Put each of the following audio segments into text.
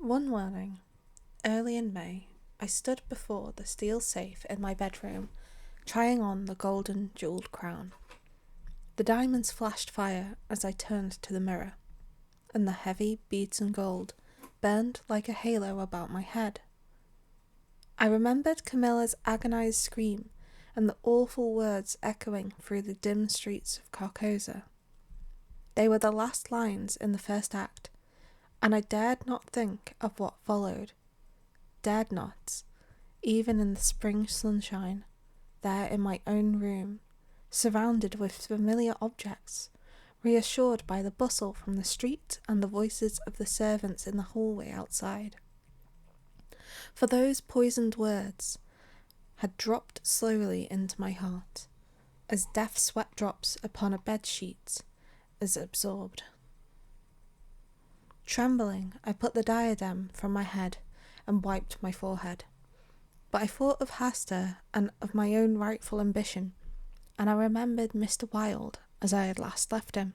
One morning, early in May, I stood before the steel safe in my bedroom, trying on the golden jewelled crown. The diamonds flashed fire as I turned to the mirror, and the heavy beads and gold burned like a halo about my head. I remembered Camilla's agonized scream and the awful words echoing through the dim streets of Carcosa. They were the last lines in the first act, and I dared not think of what followed. Dared not, even in the spring sunshine, there in my own room, surrounded with familiar objects, reassured by the bustle from the street and the voices of the servants in the hallway outside. For those poisoned words had dropped slowly into my heart, as death sweat drops upon a bedsheet is absorbed. Trembling, I put the diadem from my head and wiped my forehead. But I thought of Hasta and of my own rightful ambition, and I remembered Mr. Wilde as I had last left him,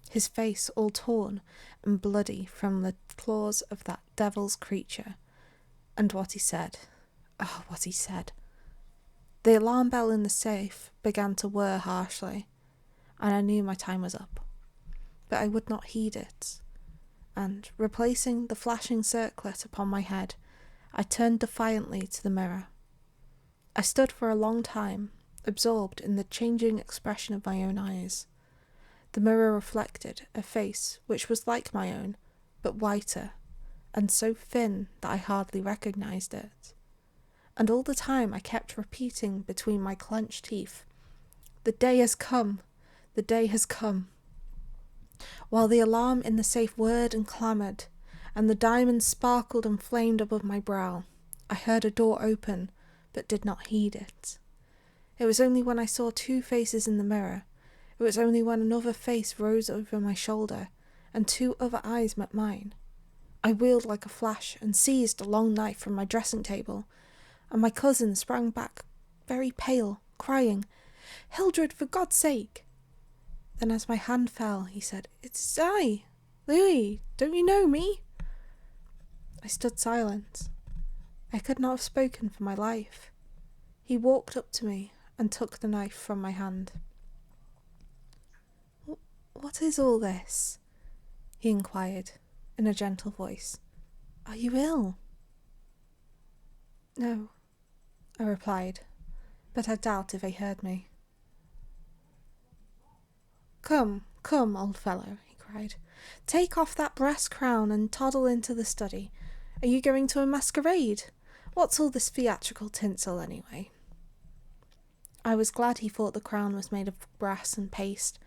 his face all torn and bloody from the claws of that devil's creature, and what he said. Oh, what he said. The alarm bell in the safe began to whir harshly, and I knew my time was up. But I would not heed it, and, replacing the flashing circlet upon my head, I turned defiantly to the mirror. I stood for a long time, absorbed in the changing expression of my own eyes. The mirror reflected a face which was like my own, but whiter, and so thin that I hardly recognized it. And all the time I kept repeating between my clenched teeth, "The day has come! The day has come!" While the alarm in the safe whirred and clamoured, and the diamonds sparkled and flamed above my brow, I heard a door open, but did not heed it. It was only when I saw two faces in the mirror, it was only when another face rose over my shoulder, and two other eyes met mine. I wheeled like a flash, and seized a long knife from my dressing table, and my cousin sprang back, very pale, crying, "Hildred, for God's sake!" Then as my hand fell, he said, "It's I, Louis, don't you know me?" I stood silent. I could not have spoken for my life. He walked up to me and took the knife from my hand. "What is all this?" he inquired, in a gentle voice. "Are you ill?" "No," I replied, but I doubt if he heard me. "Come, come, old fellow," he cried. "Take off that brass crown and toddle into the study. Are you going to a masquerade? What's all this theatrical tinsel, anyway?" I was glad he thought the crown was made of brass and paste,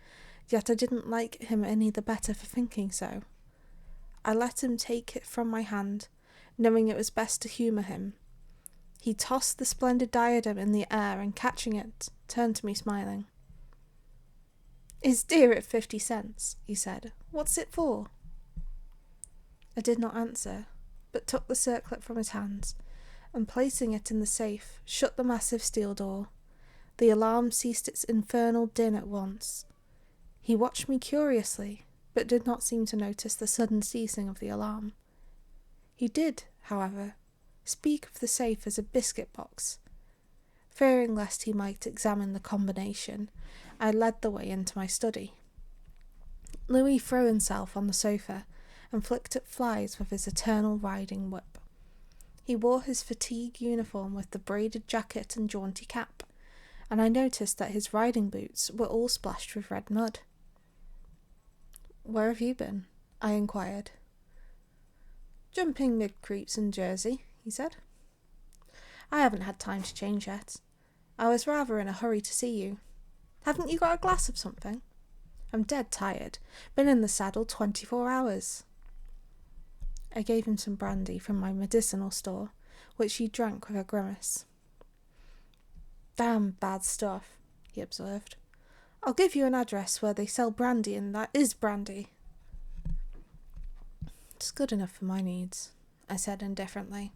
yet I didn't like him any the better for thinking so. I let him take it from my hand, knowing it was best to humour him. He tossed the splendid diadem in the air and, catching it, turned to me smiling. "It's dear at 50 cents, he said. "What's it for?" I did not answer, but took the circlet from his hands, and placing it in the safe, shut the massive steel door. The alarm ceased its infernal din at once. He watched me curiously, but did not seem to notice the sudden ceasing of the alarm. He did, however, speak of the safe as a biscuit box. Fearing lest he might examine the combination, I led the way into my study. Louis threw himself on the sofa and flicked at flies with his eternal riding whip. He wore his fatigue uniform with the braided jacket and jaunty cap, and I noticed that his riding boots were all splashed with red mud. "Where have you been?" I inquired. "Jumping mid-creeps in Jersey," he said. "I haven't had time to change yet. I was rather in a hurry to see you. Haven't you got a glass of something? I'm dead tired. Been in the saddle 24 hours. I gave him some brandy from my medicinal store, which he drank with a grimace. "Damn bad stuff," he observed. "I'll give you an address where they sell brandy, and that is brandy." "It's good enough for my needs," I said indifferently.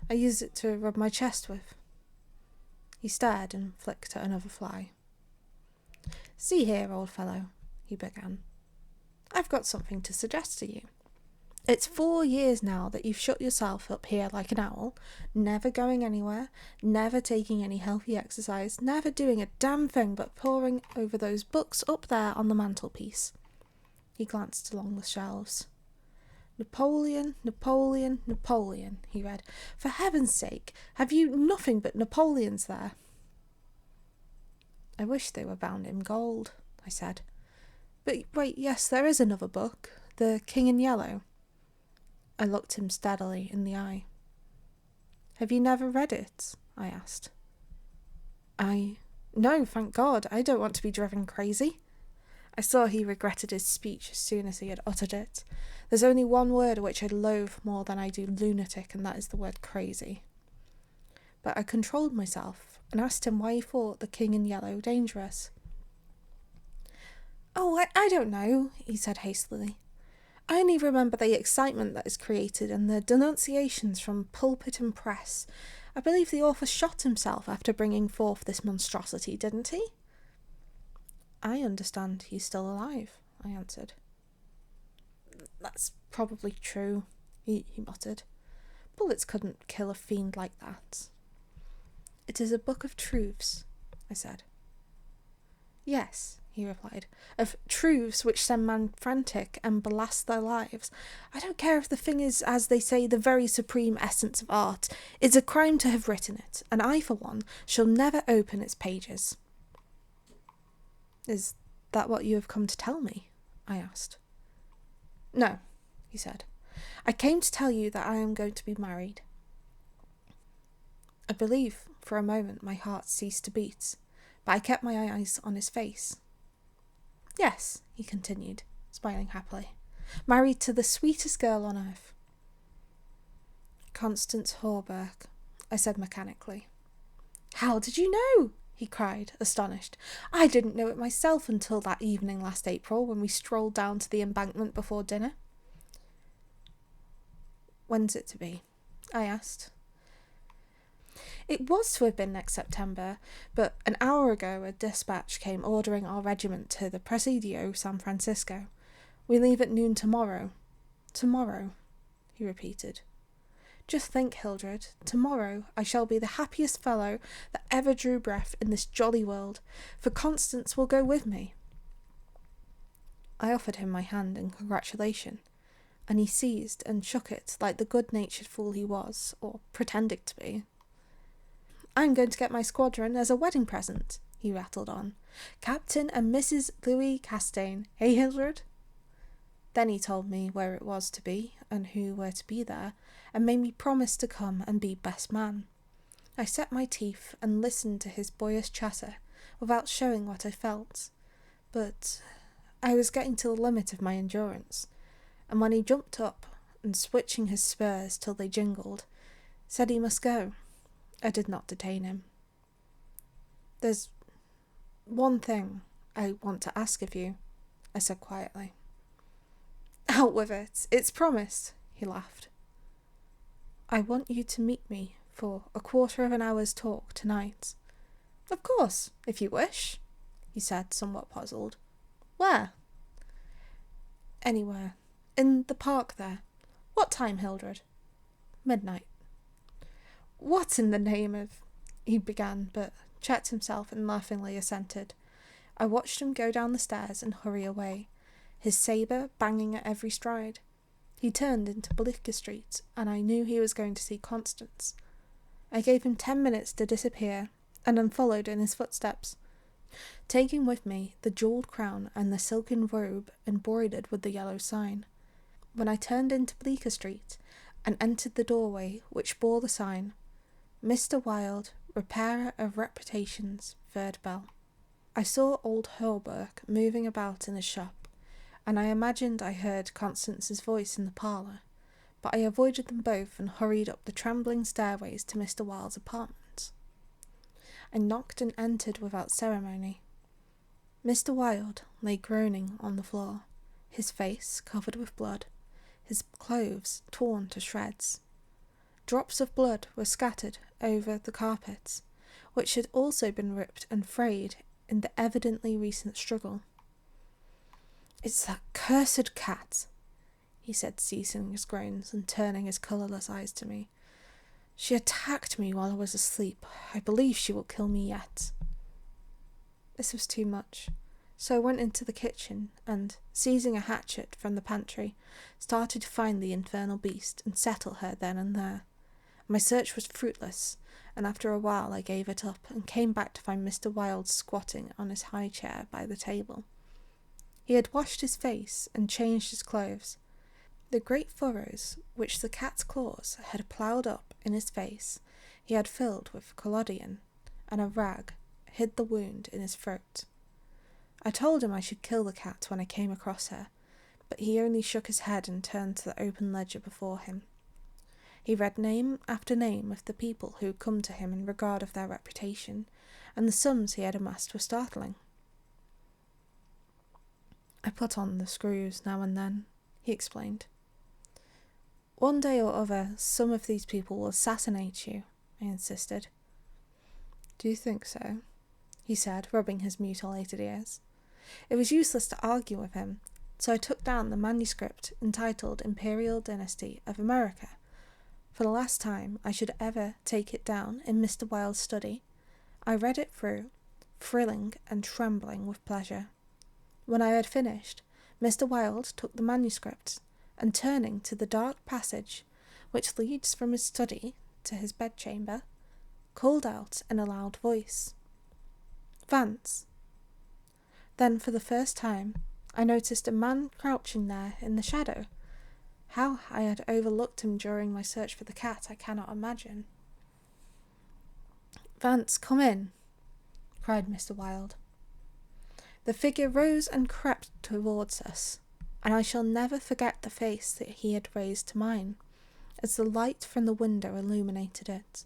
"I use it to rub my chest with." He stared and flicked at another fly. "See here, old fellow," he began. "I've got something to suggest to you. It's 4 years now that you've shut yourself up here like an owl, never going anywhere, never taking any healthy exercise, never doing a damn thing but poring over those books up there on the mantelpiece. He glanced along the shelves. Napoleon, Napoleon, Napoleon, he read. For heaven's sake, have you nothing but Napoleons there? I wish they were bound in gold, I said. But wait, yes, there is another book, The King in Yellow. I looked him steadily in the eye. Have you never read it? I asked. No, thank God, I don't want to be driven crazy. I saw he regretted his speech as soon as he had uttered it. There's only one word which I loathe more than I do lunatic, and that is the word crazy. But I controlled myself and asked him why he thought The King in Yellow dangerous. Oh, I don't know, he said hastily. I only remember the excitement that is created and the denunciations from pulpit and press. I believe the author shot himself after bringing forth this monstrosity, didn't he? I understand he's still alive, I answered. That's probably true, he muttered. Bullets couldn't kill a fiend like that. It is a book of truths, I said. Yes, he replied, of truths which send men frantic and blast their lives. I don't care if the thing is, as they say, the very supreme essence of art. It's a crime to have written it, and I, for one, shall never open its pages. Is that what you have come to tell me? I asked. No, he said. I came to tell you that I am going to be married. I believe, for a moment, my heart ceased to beat, but I kept my eyes on his face. Yes, he continued, smiling happily. Married to the sweetest girl on earth. Constance Hawberk, I said mechanically. How did you know? He cried, astonished. I didn't know it myself until that evening last April when we strolled down to the embankment before dinner. When's it to be? I asked. It was to have been next September, but an hour ago a dispatch came ordering our regiment to the Presidio San Francisco. We leave at noon tomorrow. Tomorrow, he repeated. Just think, Hildred, tomorrow I shall be the happiest fellow that ever drew breath in this jolly world, for Constance will go with me. I offered him my hand in congratulation, and he seized and shook it like the good-natured fool he was, or pretended to be. I'm going to get my squadron as a wedding present, he rattled on. Captain and Mrs. Louis Castaigne, eh, Hildred? Then he told me where it was to be, and who were to be there, and made me promise to come and be best man. I set my teeth and listened to his boyish chatter, without showing what I felt. But I was getting to the limit of my endurance, and when he jumped up, and switching his spurs till they jingled, said he must go, I did not detain him. There's one thing I want to ask of you, I said quietly. Out with it, it's promised, he laughed. I want you to meet me for a quarter of an hour's talk tonight. Of course, if you wish, he said, somewhat puzzled. Where? Anywhere. In the park there. What time, Hildred? Midnight. What in the name of... he began, but checked himself and laughingly assented. I watched him go down the stairs and hurry away, his sabre banging at every stride. He turned into Bleecker Street, and I knew he was going to see Constance. I gave him 10 minutes to disappear, and then followed in his footsteps, taking with me the jewelled crown and the silken robe embroidered with the yellow sign. When I turned into Bleecker Street and entered the doorway which bore the sign, Mr. Wilde, repairer of reputations, third bell. I saw old Hawberk moving about in his shop, and I imagined I heard Constance's voice in the parlour, but I avoided them both and hurried up the trembling stairways to Mr. Wilde's apartment. I knocked and entered without ceremony. Mr. Wilde lay groaning on the floor, his face covered with blood, his clothes torn to shreds. Drops of blood were scattered over the carpets, which had also been ripped and frayed in the evidently recent struggle. It's that cursed cat, he said, ceasing his groans and turning his colourless eyes to me. "She attacked me while I was asleep. I believe she will kill me yet." This was too much, so I went into the kitchen and, seizing a hatchet from the pantry, started to find the infernal beast and settle her then and there. My search was fruitless, and after a while I gave it up and came back to find Mr. Wilde squatting on his high chair by the table. He had washed his face and changed his clothes. The great furrows which the cat's claws had ploughed up in his face he had filled with collodion, and a rag hid the wound in his throat. I told him I should kill the cat when I came across her, but he only shook his head and turned to the open ledger before him. He read name after name of the people who had come to him in regard of their reputation, and the sums he had amassed were startling. "I put on the screws now and then," he explained. "One day or other, some of these people will assassinate you," I insisted. "Do you think so?" he said, rubbing his mutilated ears. It was useless to argue with him, so I took down the manuscript entitled Imperial Dynasty of America. For the last time I should ever take it down in Mr. Wilde's study, I read it through, thrilling and trembling with pleasure. When I had finished, Mr. Wilde took the manuscript, and turning to the dark passage which leads from his study to his bedchamber, called out in a loud voice, "Vance!" Then for the first time I noticed a man crouching there in the shadow. How I had overlooked him during my search for the cat I cannot imagine. "Vance, come in," cried Mr. Wilde. The figure rose and crept towards us, and I shall never forget the face that he had raised to mine, as the light from the window illuminated it.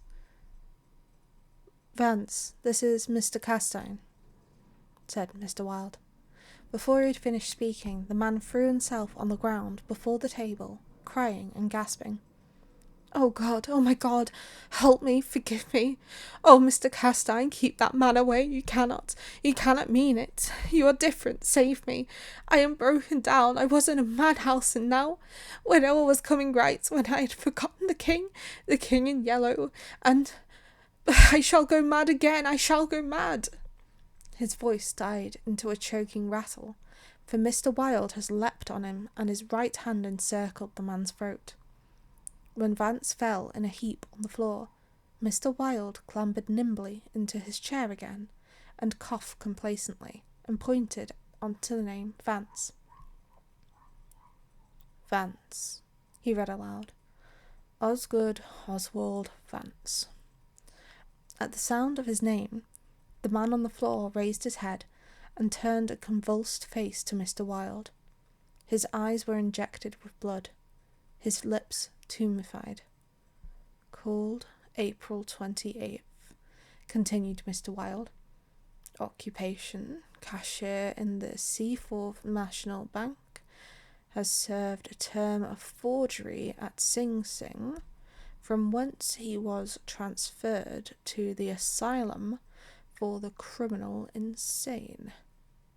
"Vance, this is Mr. Castine," said Mr. Wilde. Before he had finished speaking, the man threw himself on the ground before the table, crying and gasping. "Oh God, oh my God, help me, forgive me. Oh, Mr. Castine, keep that man away. You cannot mean it. You are different, save me. I am broken down. I was in a madhouse, and now, when all was coming right, when I had forgotten the king in yellow, and I shall go mad again, I shall go mad." His voice died into a choking rattle, for Mr. Wilde has leapt on him, and his right hand encircled the man's throat. When Vance fell in a heap on the floor, Mr. Wilde clambered nimbly into his chair again, and coughed complacently, and pointed onto the name Vance. "Vance," he read aloud. "Osgood Oswald Vance." At the sound of his name, the man on the floor raised his head and turned a convulsed face to Mr. Wilde. His eyes were injected with blood, his lips tumefied. "Called April 28th, continued Mr. Wilde. "Occupation, cashier in the Seaforth National Bank. Has served a term of forgery at Sing Sing, from whence he was transferred to the asylum for the criminal insane.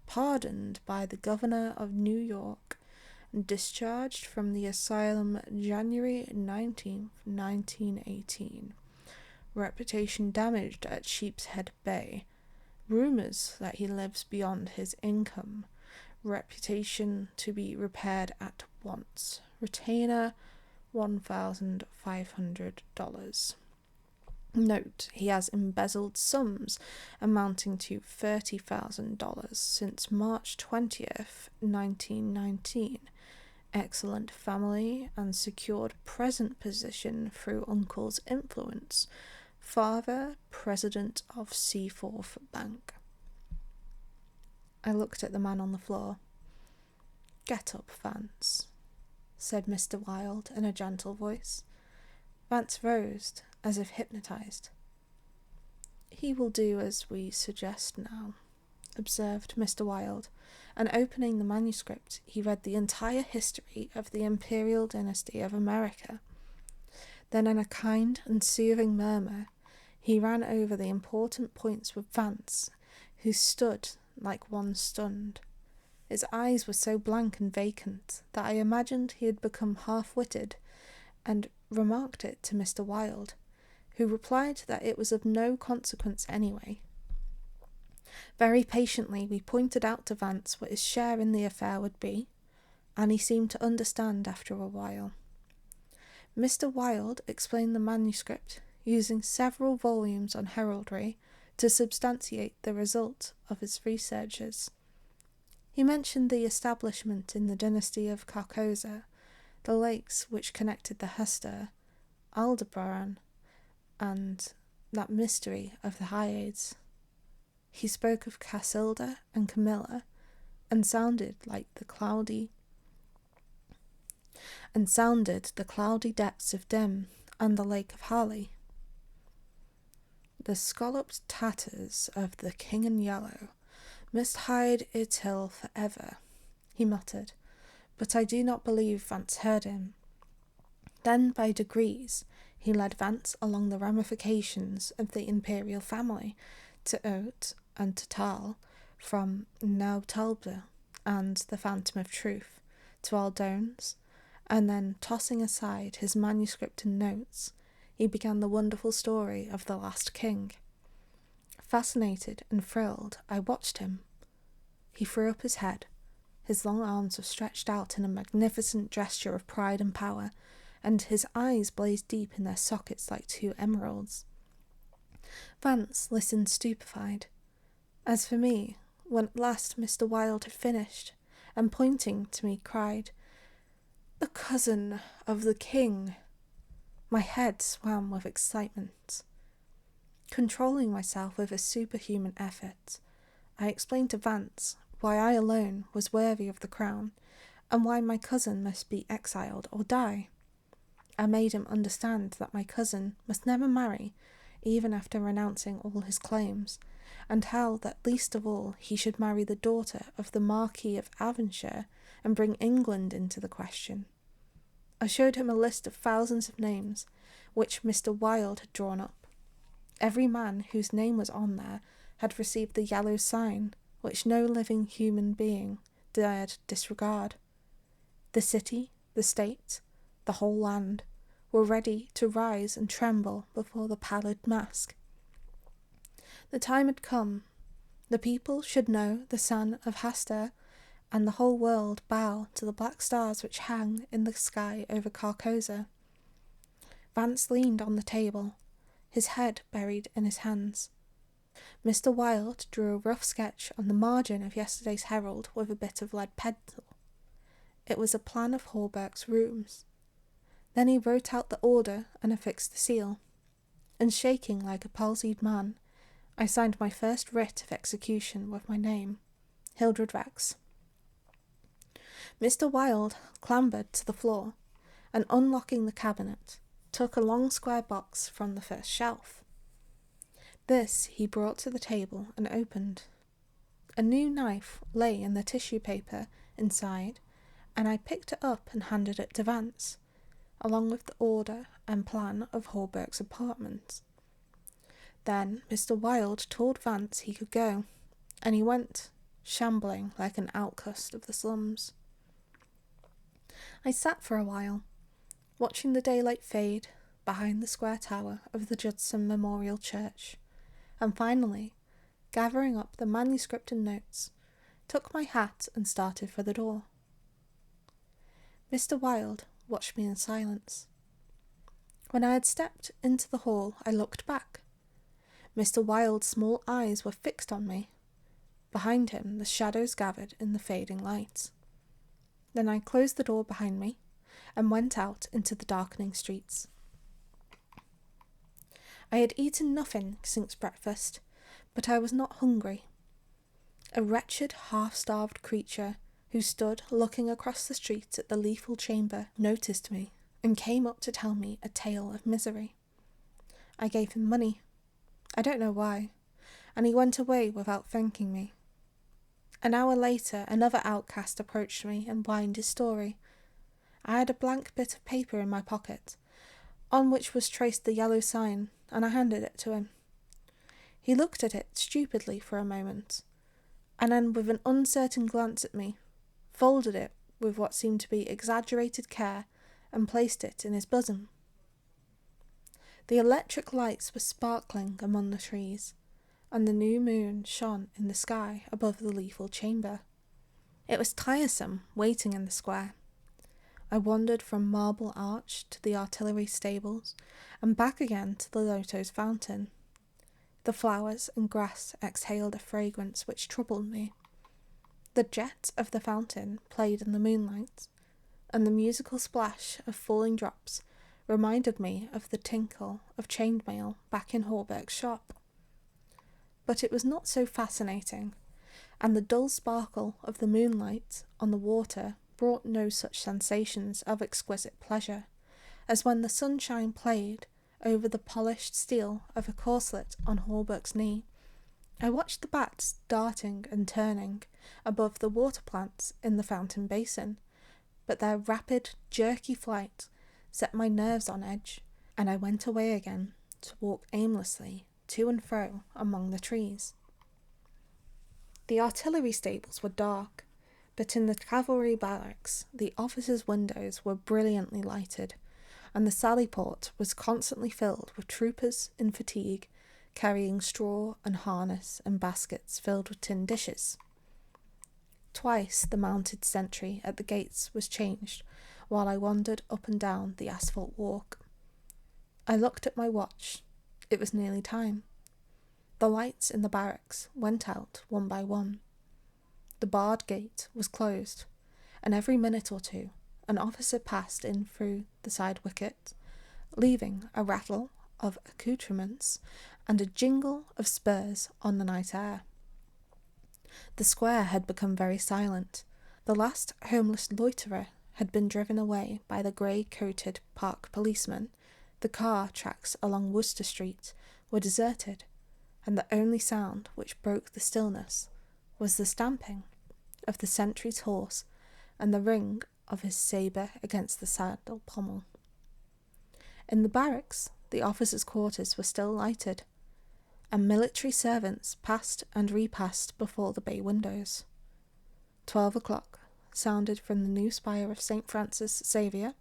Pardoned by the Governor of New York, discharged from the asylum January 19th, 1918. Reputation damaged at Sheepshead Bay. Rumours that he lives beyond his income. Reputation to be repaired at once. Retainer $1,500. Note, he has embezzled sums amounting to $30,000 since March 20th, 1919. Excellent family and secured present position through uncle's influence. Father, president of Seaforth Bank." I looked at the man on the floor. "Get up, Vance," said Mr. Wilde in a gentle voice. Vance rose, as if hypnotized. "He will do as we suggest now," observed Mr. Wilde, and opening the manuscript, he read the entire history of the Imperial Dynasty of America. Then, in a kind and soothing murmur, he ran over the important points with Vance, who stood like one stunned. His eyes were so blank and vacant that I imagined he had become half-witted, and remarked it to Mr. Wilde, who replied that it was of no consequence anyway. Very patiently we pointed out to Vance what his share in the affair would be, and he seemed to understand after a while. Mr. Wilde explained the manuscript, using several volumes on heraldry to substantiate the result of his researches. He mentioned the establishment in the dynasty of Carcosa, the lakes which connected the Hester, Aldebaran, and that mystery of the Hyades. He spoke of Casilda and Camilla, and sounded the cloudy depths of Dim and the lake of Harley. The scalloped tatters of the King in Yellow must hide its hill for ever, he muttered, but I do not believe Vance heard him. Then, by degrees, he led Vance along the ramifications of the imperial family to Haute and to Tal, from Nautalba and the Phantom of Truth to Aldones, and then, tossing aside his manuscript and notes, he began the wonderful story of the last king. Fascinated and thrilled, I watched him. He threw up his head. His long arms were stretched out in a magnificent gesture of pride and power, and his eyes blazed deep in their sockets like two emeralds. Vance listened stupefied. As for me, when at last Mr. Wilde had finished, and pointing to me cried, "The cousin of the king!" my head swam with excitement. Controlling myself with a superhuman effort, I explained to Vance why I alone was worthy of the crown, and why my cousin must be exiled or die. I made him understand that my cousin must never marry, even after renouncing all his claims, and how that least of all he should marry the daughter of the Marquis of Avonshire and bring England into the question. I showed him a list of thousands of names, which Mr. Wilde had drawn up. Every man whose name was on there had received the yellow sign, which no living human being dared disregard. The city, the state, the whole land, were ready to rise and tremble before the pallid mask. The time had come. The people should know the son of Hester, and the whole world bow to the black stars which hang in the sky over Carcosa. Vance leaned on the table, his head buried in his hands. Mr. Wilde drew a rough sketch on the margin of yesterday's Herald with a bit of lead pencil. It was a plan of Hawberk's rooms. Then he wrote out the order and affixed the seal, and shaking like a palsied man, I signed my first writ of execution with my name, Hildred Rex. Mr. Wilde clambered to the floor, and unlocking the cabinet, took a long square box from the first shelf. This he brought to the table and opened. A new knife lay in the tissue paper inside, and I picked it up and handed it to Vance, along with the order and plan of Hawberk's apartments. Then Mr. Wilde told Vance he could go, and he went, shambling like an outcast of the slums. I sat for a while, watching the daylight fade behind the square tower of the Judson Memorial Church, and finally, gathering up the manuscript and notes, took my hat and started for the door. Mr. Wilde watched me in silence. When I had stepped into the hall, I looked back. Mr. Wilde's small eyes were fixed on me. Behind him, the shadows gathered in the fading light. Then I closed the door behind me and went out into the darkening streets. I had eaten nothing since breakfast, but I was not hungry. A wretched, half-starved creature who stood looking across the street at the lethal chamber noticed me and came up to tell me a tale of misery. I gave him money. I don't know why, and he went away without thanking me. An hour later, another outcast approached me and whined his story. I had a blank bit of paper in my pocket, on which was traced the yellow sign, and I handed it to him. He looked at it stupidly for a moment, and then with an uncertain glance at me, folded it with what seemed to be exaggerated care and placed it in his bosom. The electric lights were sparkling among the trees, and the new moon shone in the sky above the lethal chamber. It was tiresome waiting in the square. I wandered from Marble Arch to the artillery stables, and back again to the Lotos fountain. The flowers and grass exhaled a fragrance which troubled me. The jet of the fountain played in the moonlight, and the musical splash of falling drops reminded me of the tinkle of chainmail back in Hallberg's shop. But it was not so fascinating, and the dull sparkle of the moonlight on the water brought no such sensations of exquisite pleasure as when the sunshine played over the polished steel of a corselet on Hallberg's knee. I watched the bats darting and turning above the water plants in the fountain basin, but their rapid, jerky flight set my nerves on edge, and I went away again to walk aimlessly to and fro among the trees. The artillery stables were dark, but in the cavalry barracks the officers' windows were brilliantly lighted, and the sallyport was constantly filled with troopers in fatigue, carrying straw and harness and baskets filled with tin dishes. Twice the mounted sentry at the gates was changed while I wandered up and down the asphalt walk. I looked at my watch. It was nearly time. The lights in the barracks went out one by one. The barred gate was closed, and every minute or two an officer passed in through the side wicket, leaving a rattle of accoutrements and a jingle of spurs on the night air. The square had become very silent. The last homeless loiterer had been driven away by the grey-coated park policeman. The car tracks along Worcester Street were deserted, and the only sound which broke the stillness was the stamping of the sentry's horse and the ring of his sabre against the saddle pommel. In the barracks, the officers' quarters were still lighted, and military servants passed and repassed before the bay windows. 12 o'clock sounded from the new spire of St. Francis Xavier,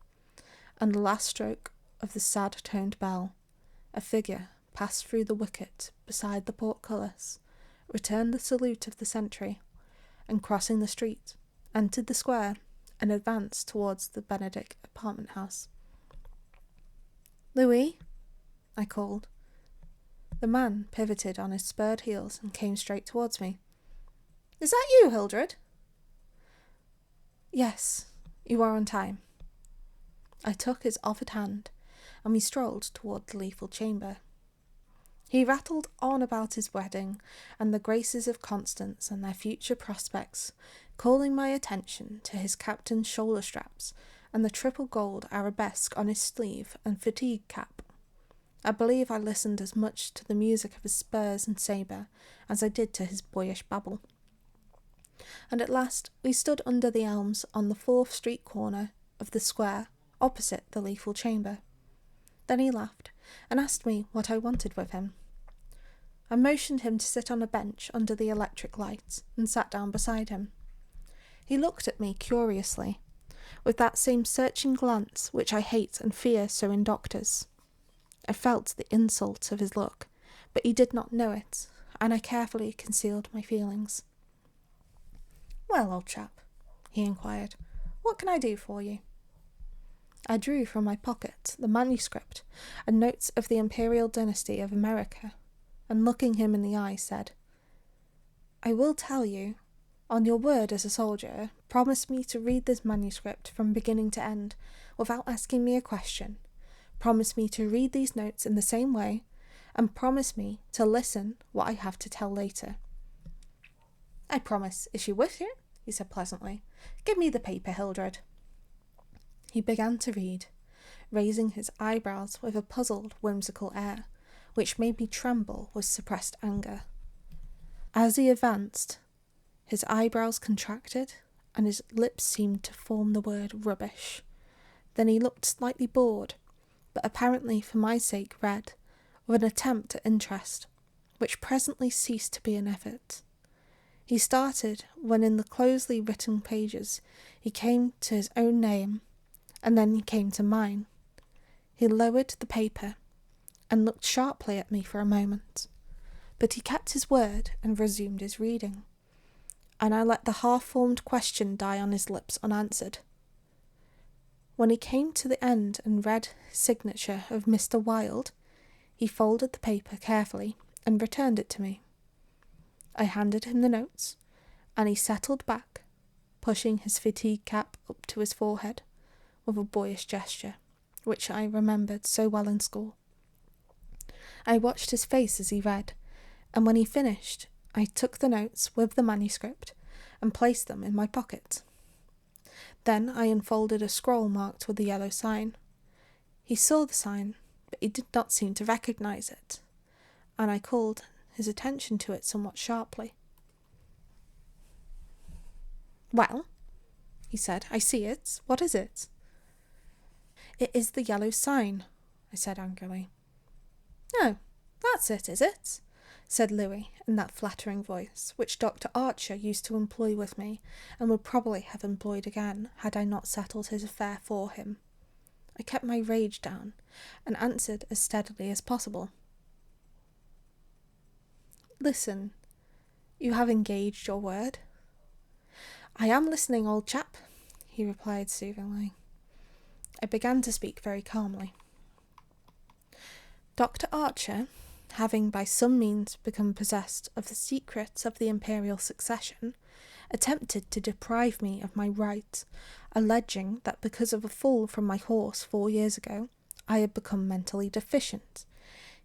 and the last stroke of the sad-toned bell. A figure passed through the wicket beside the portcullis, returned the salute of the sentry, and crossing the street, entered the square and advanced towards the Benedict apartment house. "Louis?" I called. The man pivoted on his spurred heels and came straight towards me. "Is that you, Hildred?" "Yes, you are on time." I took his offered hand, and we strolled toward the lethal chamber. He rattled on about his wedding and the graces of Constance and their future prospects, calling my attention to his captain's shoulder straps and the triple gold arabesque on his sleeve and fatigue cap. I believe I listened as much to the music of his spurs and sabre as I did to his boyish babble. And at last we stood under the elms on the 4th Street corner of the square opposite the lethal chamber. Then he laughed and asked me what I wanted with him. I motioned him to sit on a bench under the electric light and sat down beside him. He looked at me curiously, with that same searching glance which I hate and fear so in doctors. I felt the insult of his look, but he did not know it, and I carefully concealed my feelings. "Well, old chap," he inquired, "what can I do for you?" I drew from my pocket the manuscript and notes of the Imperial Dynasty of America, and looking him in the eye said, "I will tell you, on your word as a soldier, promise me to read this manuscript from beginning to end without asking me a question. Promise me to read these notes in the same way, and promise me to listen what I have to tell later." "I promise, if you wish it," he said pleasantly. "Give me the paper, Hildred." He began to read, raising his eyebrows with a puzzled, whimsical air, which made me tremble with suppressed anger. As he advanced, his eyebrows contracted, and his lips seemed to form the word rubbish. Then he looked slightly bored, but apparently for my sake read, with an attempt at interest, which presently ceased to be an effort. He started when in the closely written pages he came to his own name, and then he came to mine. He lowered the paper and looked sharply at me for a moment, but he kept his word and resumed his reading, and I let the half-formed question die on his lips unanswered. When he came to the end and read his signature of Mr. Wilde, he folded the paper carefully and returned it to me. I handed him the notes, and he settled back, pushing his fatigue cap up to his forehead with a boyish gesture, which I remembered so well in school. I watched his face as he read, and when he finished, I took the notes with the manuscript and placed them in my pocket. Then I unfolded a scroll marked with the yellow sign. He saw the sign, but he did not seem to recognise it, and I called his attention to it somewhat sharply. "Well," he said, "I see it. What is it?" "It is the yellow sign," I said angrily. "Oh, that's it, is it?" said Louis in that flattering voice which Dr. Archer used to employ with me, and would probably have employed again had I not settled his affair for him. I kept my rage down, and answered as steadily as possible. "Listen, you have engaged your word." "I am listening, old chap," he replied soothingly. I began to speak very calmly. "Dr. Archer, having by some means become possessed of the secrets of the imperial succession, attempted to deprive me of my right, alleging that because of a fall from my horse 4 years ago, I had become mentally deficient.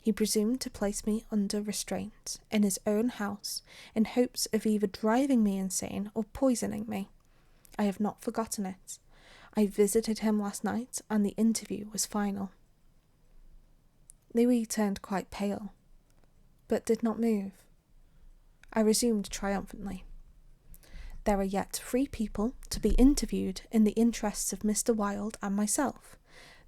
He presumed to place me under restraint in his own house in hopes of either driving me insane or poisoning me. I have not forgotten it. I visited him last night, and the interview was final." Louis turned quite pale, but did not move. I resumed triumphantly. "There are yet 3 people to be interviewed in the interests of Mr. Wilde and myself.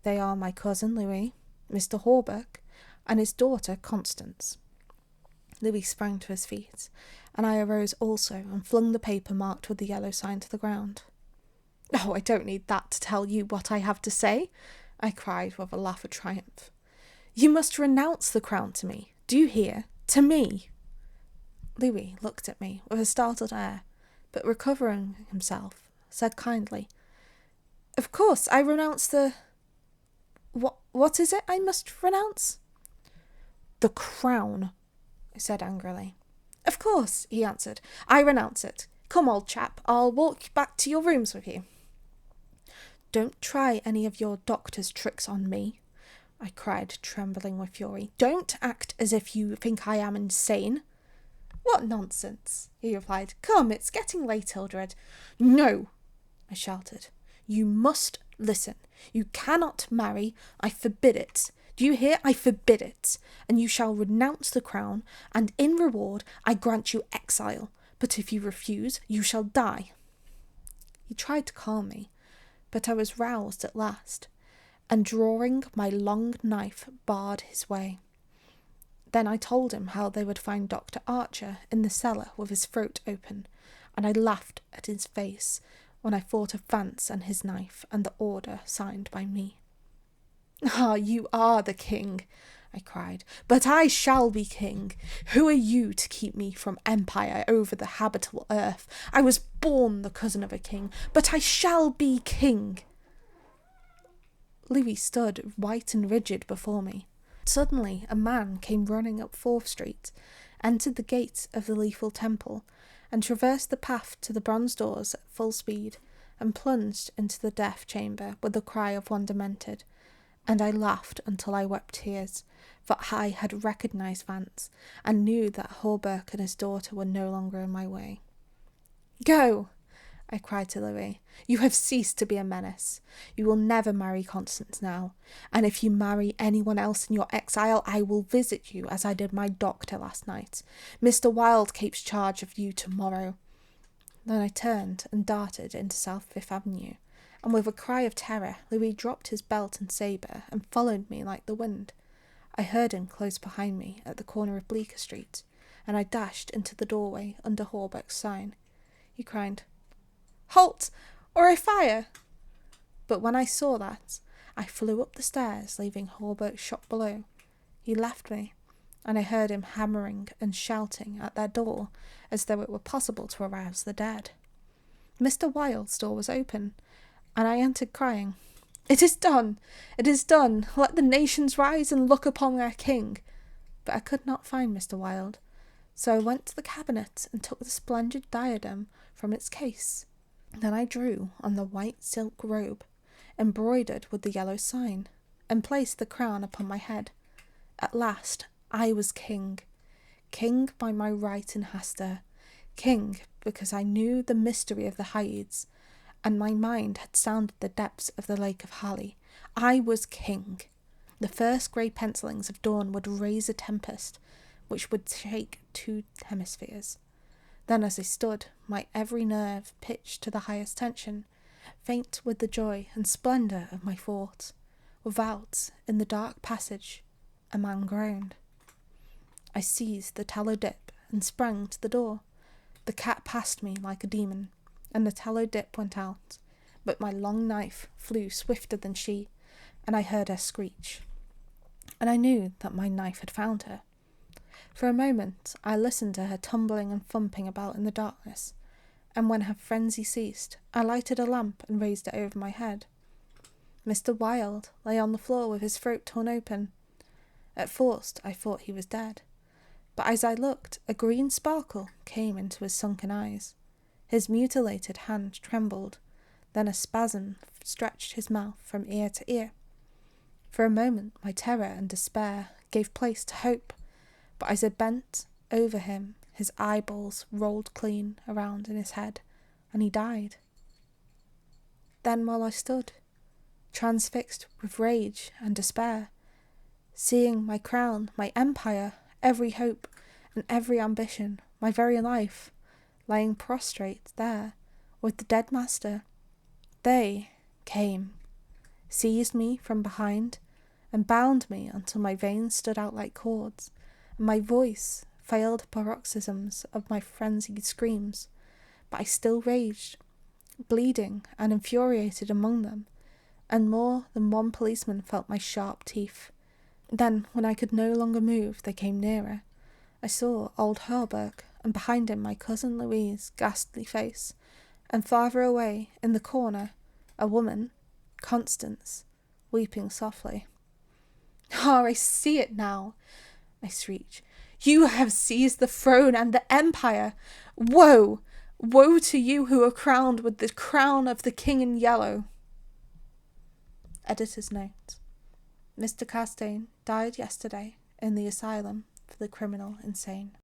They are my cousin Louis, Mr. Hawberk, and his daughter Constance." Louis sprang to his feet, and I arose also and flung the paper marked with the yellow sign to the ground. "Oh, I don't need that to tell you what I have to say," I cried with a laugh of triumph. "You must renounce the crown to me. Do you hear? To me." Louis looked at me with a startled air, but recovering himself, said kindly, "Of course, I renounce the... What is it I must renounce?" "The crown," I said angrily. "Of course," he answered, "I renounce it. Come, old chap, I'll walk back to your rooms with you." "Don't try any of your doctor's tricks on me," I cried, trembling with fury. "Don't act as if you think I am insane." "What nonsense," he replied. "Come, it's getting late, Hildred." "No," I shouted. "You must listen. You cannot marry. I forbid it. Do you hear? I forbid it. And you shall renounce the crown, and in reward I grant you exile. But if you refuse, you shall die." He tried to calm me, but I was roused at last, and drawing my long knife barred his way. Then I told him how they would find Dr. Archer in the cellar with his throat open, and I laughed at his face when I thought of Vance and his knife and the order signed by me. "Ah, you are the king," I cried, "but I shall be king. Who are you to keep me from empire over the habitable earth? I was born the cousin of a king, but I shall be king." Louis stood white and rigid before me. Suddenly a man came running up 4th Street, entered the gate of the Lethal Temple, and traversed the path to the bronze doors at full speed, and plunged into the death chamber with the cry of one demented, and I laughed until I wept tears, for I had recognised Vance, and knew that Hawberk and his daughter were no longer in my way. "Go!" I cried to Louis. "You have ceased to be a menace. You will never marry Constance now, and if you marry anyone else in your exile, I will visit you as I did my doctor last night. Mr. Wilde takes charge of you tomorrow." Then I turned and darted into South Fifth Avenue, and with a cry of terror, Louis dropped his belt and sabre and followed me like the wind. I heard him close behind me at the corner of Bleecker Street, and I dashed into the doorway under Hawberk's sign. He cried, "Halt, or I fire!" But when I saw that, I flew up the stairs, leaving Hawberk's shop below. He left me, and I heard him hammering and shouting at their door as though it were possible to arouse the dead. Mr. Wilde's door was open, and I entered crying, "It is done! It is done! Let the nations rise and look upon their king!" But I could not find Mr. Wilde, so I went to the cabinet and took the splendid diadem from its case. Then I drew on the white silk robe, embroidered with the yellow sign, and placed the crown upon my head. At last I was king. King by my right in Hasta. King because I knew the mystery of the Hyades, and my mind had sounded the depths of the lake of Hali. I was king. The first grey pencillings of dawn would raise a tempest, which would shake 2 hemispheres. Then as I stood, my every nerve pitched to the highest tension, faint with the joy and splendour of my thought. Without, in the dark passage, a man groaned. I seized the tallow dip and sprang to the door. The cat passed me like a demon, and the tallow dip went out, but my long knife flew swifter than she, and I heard her screech. And I knew that my knife had found her. For a moment I listened to her tumbling and thumping about in the darkness, and when her frenzy ceased, I lighted a lamp and raised it over my head. Mr. Wilde lay on the floor with his throat torn open. At first I thought he was dead, but as I looked, a green sparkle came into his sunken eyes. His mutilated hand trembled, then a spasm stretched his mouth from ear to ear. For a moment my terror and despair gave place to hope, but as I bent over him, his eyeballs rolled clean around in his head, and he died. Then while I stood, transfixed with rage and despair, seeing my crown, my empire, every hope and every ambition, my very life, lying prostrate there with the dead master, they came, seized me from behind, and bound me until my veins stood out like cords, and my voice failed paroxysms of my frenzied screams, but I still raged, bleeding and infuriated among them, and more than one policeman felt my sharp teeth. Then, when I could no longer move, they came nearer. I saw old Hawberk, and behind him my cousin Louise's ghastly face, and farther away, in the corner, a woman, Constance, weeping softly. "Ah, I see it now," I shrieked. "You have seized the throne and the empire! Woe! Woe to you who are crowned with the crown of the King in Yellow!" Editor's note: Mr. Castaigne died yesterday in the asylum for the criminal insane.